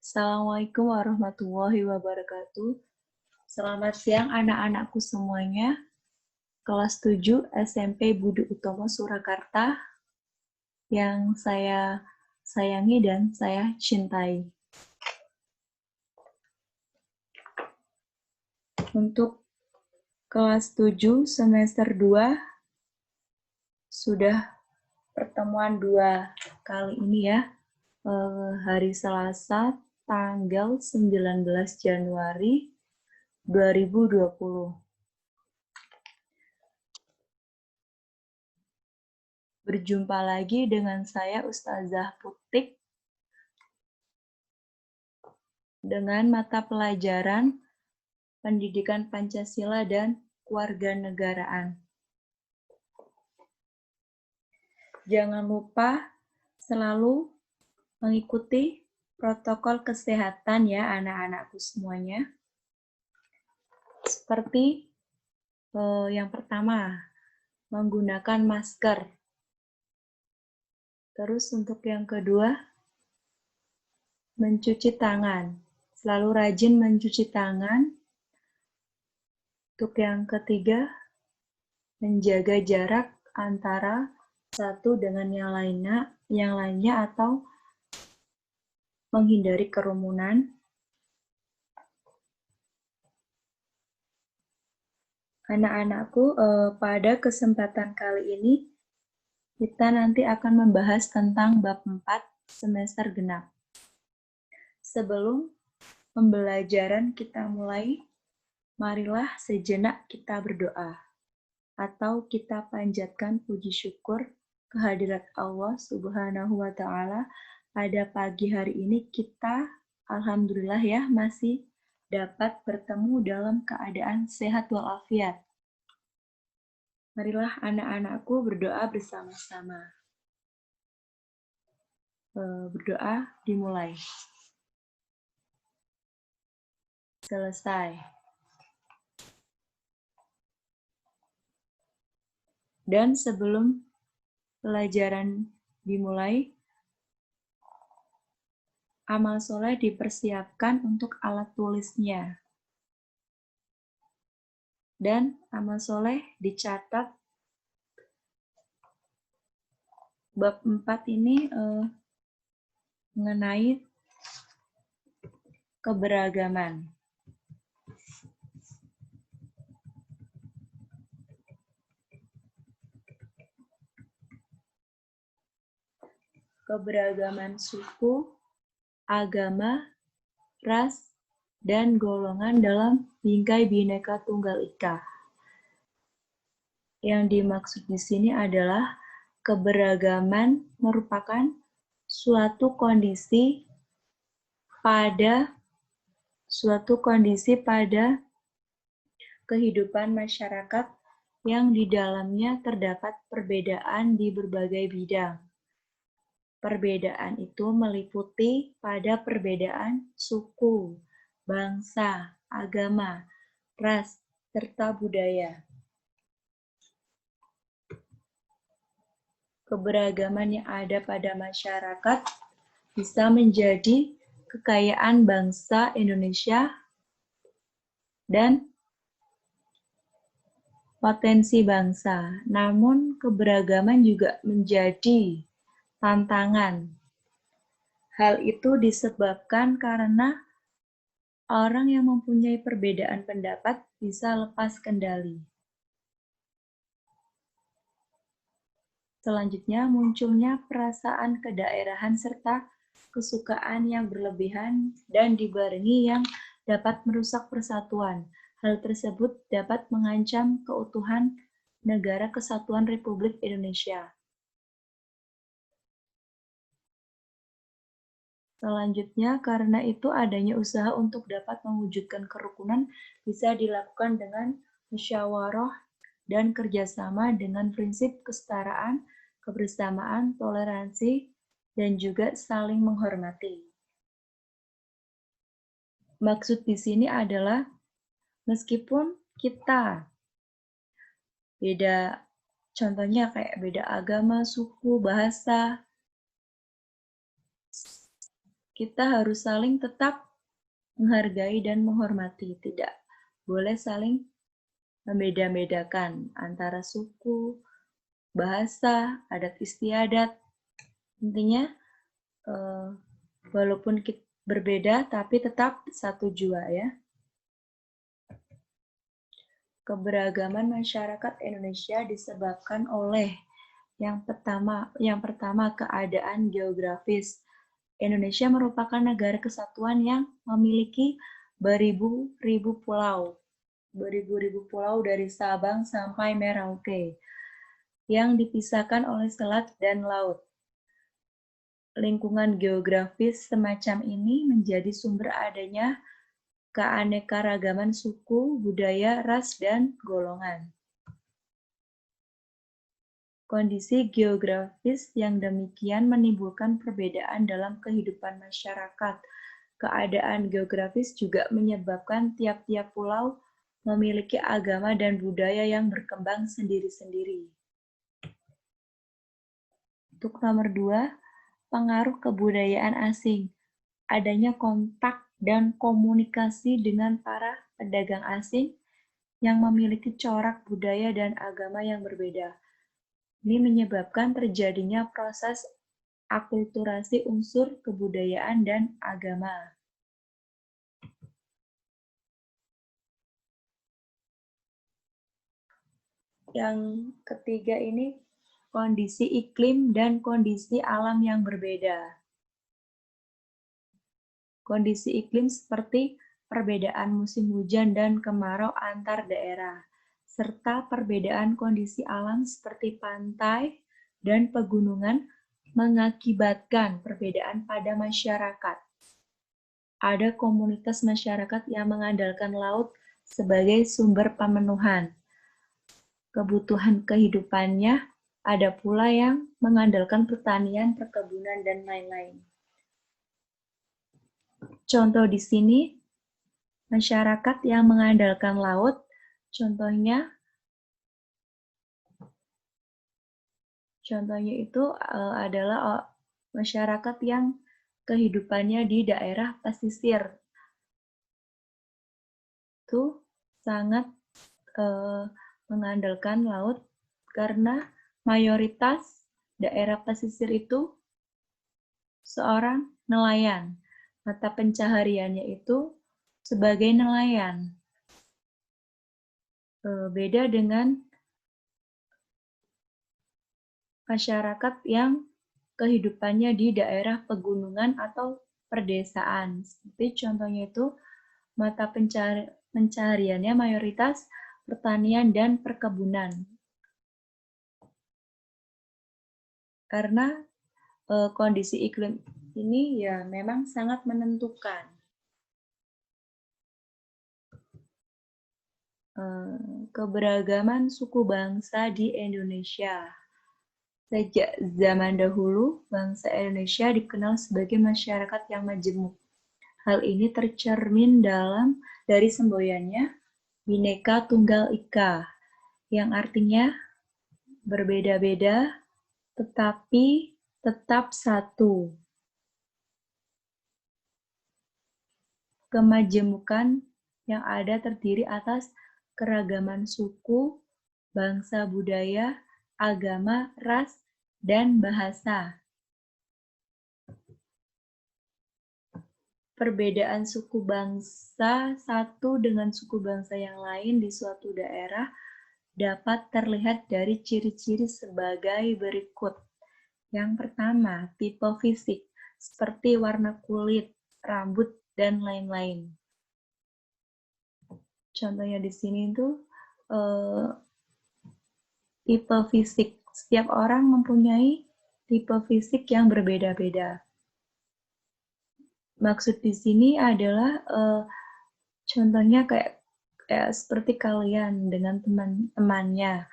Assalamualaikum warahmatullahi wabarakatuh. Selamat siang anak-anakku semuanya. Kelas 7 SMP Budi Utomo Surakarta yang saya sayangi dan saya cintai. Untuk kelas 7 semester 2 sudah pertemuan 2 kali ini ya. Hari Selasa tanggal 19 Januari 2020. Berjumpa lagi dengan saya Ustazah Putik dengan mata pelajaran Pendidikan Pancasila dan Kewarganegaraan. Jangan lupa selalu mengikuti protokol kesehatan ya anak-anakku semuanya. Seperti yang pertama, menggunakan masker. Terus untuk yang kedua, mencuci tangan. Selalu rajin mencuci tangan. Untuk yang ketiga, menjaga jarak antara satu dengan yang lainnya atau menghindari kerumunan. Anak-anakku, pada kesempatan kali ini kita nanti akan membahas tentang bab 4 semester genap. Sebelum pembelajaran kita mulai, marilah sejenak kita berdoa atau kita panjatkan puji syukur kehadirat Allah Subhanahu wa Ta'ala. Pada pagi hari ini kita alhamdulillah ya masih dapat bertemu dalam keadaan sehat walafiat. Marilah anak-anakku berdoa bersama-sama. Berdoa dimulai. Selesai. Dan sebelum pelajaran dimulai, amal soleh dipersiapkan untuk alat tulisnya. Dan amal soleh dicatat. Bab 4 ini mengenai keberagaman. Keberagaman suku, agama, ras, dan golongan dalam bingkai Bhinneka Tunggal Ika. Yang dimaksud di sini adalah keberagaman merupakan suatu kondisi pada kehidupan masyarakat yang di dalamnya terdapat perbedaan di berbagai bidang. Perbedaan itu meliputi pada perbedaan suku, bangsa, agama, ras, serta budaya. Keberagaman yang ada pada masyarakat bisa menjadi kekayaan bangsa Indonesia dan potensi bangsa. Namun keberagaman juga menjadi tantangan. Hal itu disebabkan karena orang yang mempunyai perbedaan pendapat bisa lepas kendali. Selanjutnya, munculnya perasaan kedaerahan serta kesukaan yang berlebihan dan dibarengi yang dapat merusak persatuan. Hal tersebut dapat mengancam keutuhan Negara Kesatuan Republik Indonesia. Selanjutnya, karena itu adanya usaha untuk dapat mewujudkan kerukunan bisa dilakukan dengan musyawarah dan kerjasama dengan prinsip kesetaraan, kebersamaan, toleransi, dan juga saling menghormati. Maksud di sini adalah meskipun kita beda, contohnya kayak beda agama, suku, bahasa, kita harus saling tetap menghargai dan menghormati. Tidak boleh saling membeda-bedakan antara suku, bahasa, adat istiadat. Intinya, walaupun kita berbeda, tapi tetap satu jua ya. Keberagaman masyarakat Indonesia disebabkan oleh yang pertama keadaan geografis. Indonesia merupakan negara kesatuan yang memiliki beribu-ribu pulau. Beribu-ribu pulau dari Sabang sampai Merauke yang dipisahkan oleh selat dan laut. Lingkungan geografis semacam ini menjadi sumber adanya keanekaragaman suku, budaya, ras, dan golongan. Kondisi geografis yang demikian menimbulkan perbedaan dalam kehidupan masyarakat. Keadaan geografis juga menyebabkan tiap-tiap pulau memiliki agama dan budaya yang berkembang sendiri-sendiri. Untuk nomor 2, pengaruh kebudayaan asing. Adanya kontak dan komunikasi dengan para pedagang asing yang memiliki corak budaya dan agama yang berbeda. Ini menyebabkan terjadinya proses akulturasi unsur kebudayaan dan agama. Yang ketiga ini kondisi iklim dan kondisi alam yang berbeda. Kondisi iklim seperti perbedaan musim hujan dan kemarau antar daerah, serta perbedaan kondisi alam seperti pantai dan pegunungan mengakibatkan perbedaan pada masyarakat. Ada komunitas masyarakat yang mengandalkan laut sebagai sumber pemenuhan kebutuhan kehidupannya, ada pula yang mengandalkan pertanian, perkebunan, dan lain-lain. Contoh di sini, masyarakat yang mengandalkan laut, contohnya itu adalah masyarakat yang kehidupannya di daerah pesisir. Itu sangat mengandalkan laut karena mayoritas daerah pesisir itu seorang nelayan. Mata pencahariannya itu sebagai nelayan. Beda dengan masyarakat yang kehidupannya di daerah pegunungan atau perdesaan. Seperti contohnya itu, mata pencahariannya mayoritas pertanian dan perkebunan. Karena kondisi iklim ini ya memang sangat menentukan. Keberagaman suku bangsa di Indonesia. Sejak zaman dahulu, bangsa Indonesia dikenal sebagai masyarakat yang majemuk. Hal ini tercermin dari semboyannya Bhinneka Tunggal Ika, yang artinya berbeda-beda tetapi tetap satu. Kemajemukan yang ada terdiri atas keragaman suku, bangsa, budaya, agama, ras, dan bahasa. Perbedaan suku bangsa satu dengan suku bangsa yang lain di suatu daerah dapat terlihat dari ciri-ciri sebagai berikut. Yang pertama, tipe fisik, seperti warna kulit, rambut, dan lain-lain. Contohnya di sini itu tipe fisik. Setiap orang mempunyai tipe fisik yang berbeda-beda. Maksud di sini adalah contohnya kayak seperti kalian dengan teman-temannya.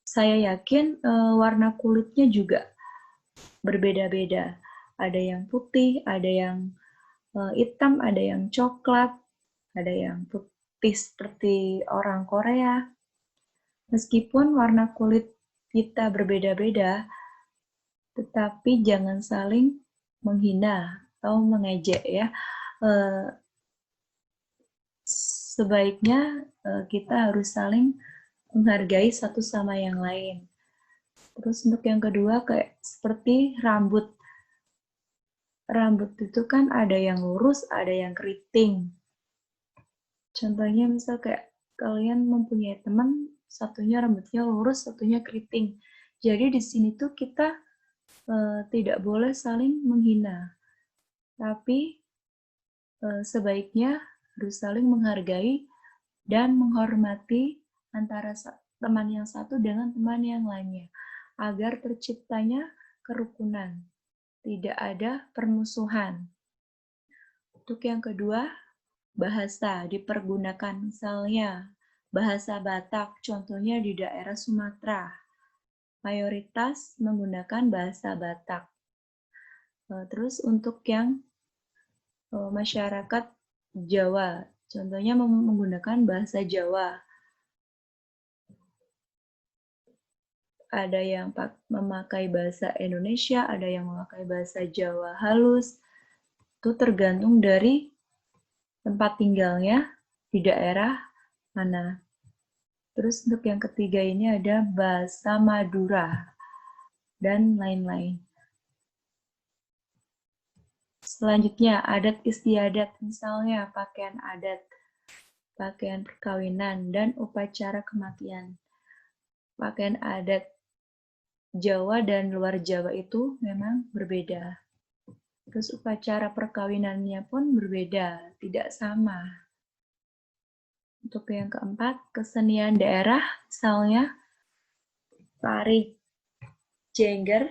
Saya yakin warna kulitnya juga berbeda-beda. Ada yang putih, ada yang hitam, ada yang coklat, ada yang putih seperti orang Korea. Meskipun warna kulit kita berbeda-beda, tetapi jangan saling menghina atau mengejek ya. Sebaiknya kita harus saling menghargai satu sama yang lain. Terus untuk yang kedua kayak seperti rambut. Rambut itu kan ada yang lurus, ada yang keriting. Contohnya misal kayak kalian mempunyai teman, satunya rambutnya lurus, satunya keriting. Jadi di sini tuh kita tidak boleh saling menghina. Tapi sebaiknya harus saling menghargai dan menghormati antara teman yang satu dengan teman yang lainnya, agar terciptanya kerukunan, tidak ada permusuhan. Untuk yang kedua, bahasa dipergunakan, misalnya bahasa Batak, contohnya di daerah Sumatera, mayoritas menggunakan bahasa Batak. Terus untuk yang masyarakat Jawa, contohnya menggunakan bahasa Jawa. Ada yang memakai bahasa Indonesia, ada yang memakai bahasa Jawa halus. Itu tergantung dari tempat tinggalnya di daerah mana. Terus untuk yang ketiga ini ada bahasa Madura dan lain-lain. Selanjutnya adat istiadat, misalnya pakaian adat, pakaian perkawinan, dan upacara kematian. Pakaian adat Jawa dan luar Jawa itu memang berbeda. Terus upacara perkawinannya pun berbeda, tidak sama. Untuk yang keempat, kesenian daerah, misalnya tari jengger,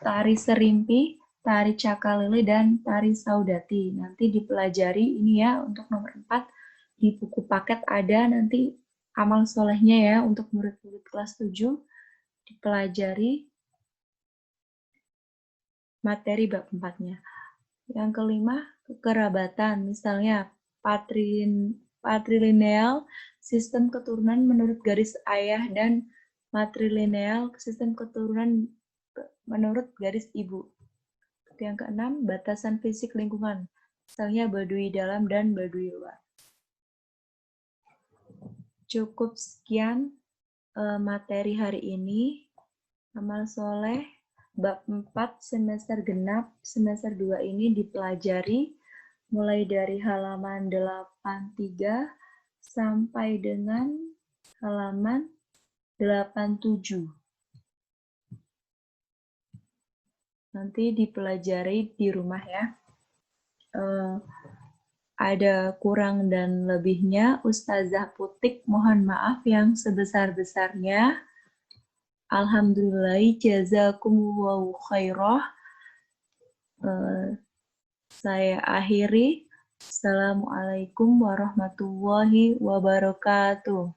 tari serimpi, tari cakalele, dan tari saudati. Nanti dipelajari ini ya, untuk nomor 4, di buku paket ada nanti amal solehnya ya, untuk murid-murid kelas 7, dipelajari materi bab 4-nya. Yang kelima, kekerabatan, misalnya patrilineal, sistem keturunan menurut garis ayah, dan matrilineal, sistem keturunan menurut garis ibu. Yang keenam, batasan fisik lingkungan, misalnya Baduy dalam dan Baduy luar. Cukup sekian materi hari ini. Amal soleh bab 4 semester genap semester 2 ini dipelajari mulai dari halaman 83 sampai dengan halaman 87. Nanti dipelajari di rumah ya. Ada kurang dan lebihnya, Ustazah Putik mohon maaf yang sebesar-besarnya. Alhamdulillah, jazakumullahu khairah. Saya akhiri. Assalamualaikum warahmatullahi wabarakatuh.